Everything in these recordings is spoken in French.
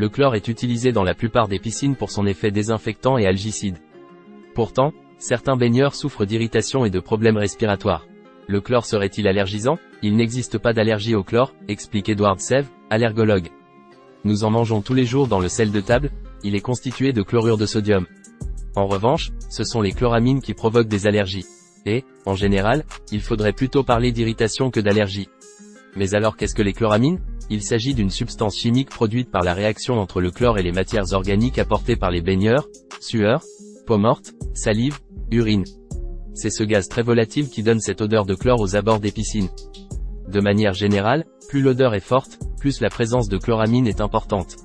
Le chlore est utilisé dans la plupart des piscines pour son effet désinfectant et algicide. Pourtant, certains baigneurs souffrent d'irritation et de problèmes respiratoires. Le chlore serait-il allergisant? Il n'existe pas d'allergie au chlore, explique Edward Sève, allergologue. Nous en mangeons tous les jours dans le sel de table, il est constitué de chlorure de sodium. En revanche, ce sont les chloramines qui provoquent des allergies. Et, en général, il faudrait plutôt parler d'irritation que d'allergie. Mais alors qu'est-ce que les chloramines? Il s'agit d'une substance chimique produite par la réaction entre le chlore et les matières organiques apportées par les baigneurs, sueur, peau morte, salive, urine. C'est ce gaz très volatile qui donne cette odeur de chlore aux abords des piscines. De manière générale, plus l'odeur est forte, plus la présence de chloramine est importante.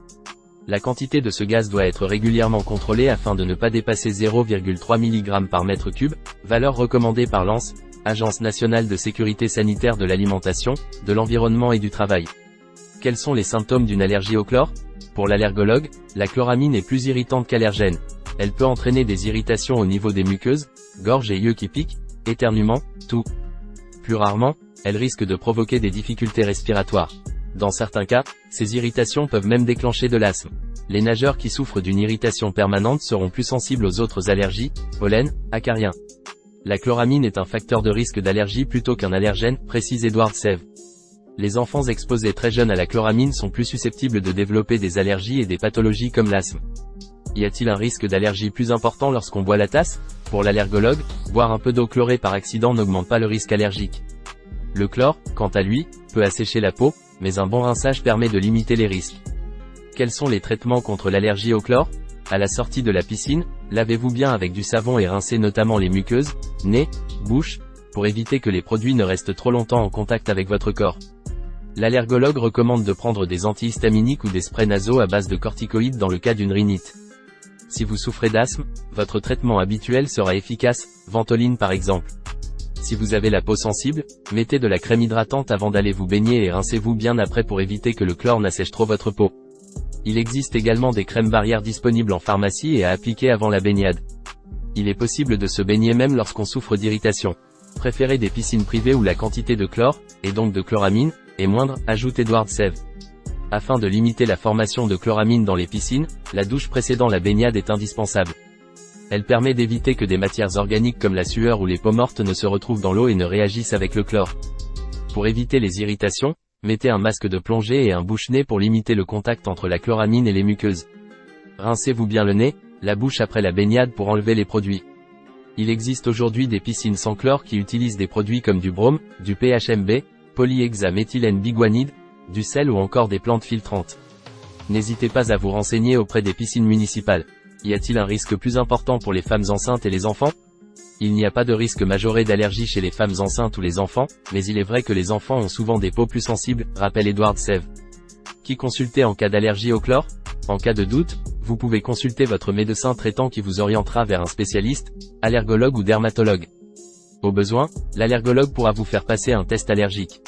La quantité de ce gaz doit être régulièrement contrôlée afin de ne pas dépasser 0,3 mg par mètre cube, valeur recommandée par l'ANSE, Agence nationale de sécurité sanitaire de l'alimentation, de l'environnement et du travail. Quels sont les symptômes d'une allergie au chlore? Pour l'allergologue, la chloramine est plus irritante qu'allergène. Elle peut entraîner des irritations au niveau des muqueuses, gorge et yeux qui piquent, éternuements, toux. Plus rarement, elle risque de provoquer des difficultés respiratoires. Dans certains cas, ces irritations peuvent même déclencher de l'asthme. Les nageurs qui souffrent d'une irritation permanente seront plus sensibles aux autres allergies, pollen, acariens. La chloramine est un facteur de risque d'allergie plutôt qu'un allergène, précise Edward Sève. Les enfants exposés très jeunes à la chloramine sont plus susceptibles de développer des allergies et des pathologies comme l'asthme. Y a-t-il un risque d'allergie plus important lorsqu'on boit la tasse? Pour l'allergologue, boire un peu d'eau chlorée par accident n'augmente pas le risque allergique. Le chlore, quant à lui, peut assécher la peau, mais un bon rinçage permet de limiter les risques. Quels sont les traitements contre l'allergie au chlore? À la sortie de la piscine, lavez-vous bien avec du savon et rincez notamment les muqueuses, nez, bouche, pour éviter que les produits ne restent trop longtemps en contact avec votre corps. L'allergologue recommande de prendre des antihistaminiques ou des sprays nasaux à base de corticoïdes dans le cas d'une rhinite. Si vous souffrez d'asthme, votre traitement habituel sera efficace, Ventoline par exemple. Si vous avez la peau sensible, mettez de la crème hydratante avant d'aller vous baigner et rincez-vous bien après pour éviter que le chlore n'assèche trop votre peau. Il existe également des crèmes barrières disponibles en pharmacie et à appliquer avant la baignade. Il est possible de se baigner même lorsqu'on souffre d'irritation. Préférez des piscines privées où la quantité de chlore, et donc de chloramine, est moindre, ajoute Edward Sève. Afin de limiter la formation de chloramine dans les piscines, la douche précédant la baignade est indispensable. Elle permet d'éviter que des matières organiques comme la sueur ou les peaux mortes ne se retrouvent dans l'eau et ne réagissent avec le chlore. Pour éviter les irritations, mettez un masque de plongée et un bouche-nez pour limiter le contact entre la chloramine et les muqueuses. Rincez-vous bien le nez, la bouche après la baignade pour enlever les produits. Il existe aujourd'hui des piscines sans chlore qui utilisent des produits comme du brome, du PHMB, polyhexaméthylène biguanide, du sel ou encore des plantes filtrantes. N'hésitez pas à vous renseigner auprès des piscines municipales. Y a-t-il un risque plus important pour les femmes enceintes et les enfants? Il n'y a pas de risque majoré d'allergie chez les femmes enceintes ou les enfants, mais il est vrai que les enfants ont souvent des peaux plus sensibles, rappelle Edward Sève. Qui consulter en cas d'allergie au chlore? En cas de doute, vous pouvez consulter votre médecin traitant qui vous orientera vers un spécialiste, allergologue ou dermatologue. Au besoin, l'allergologue pourra vous faire passer un test allergique.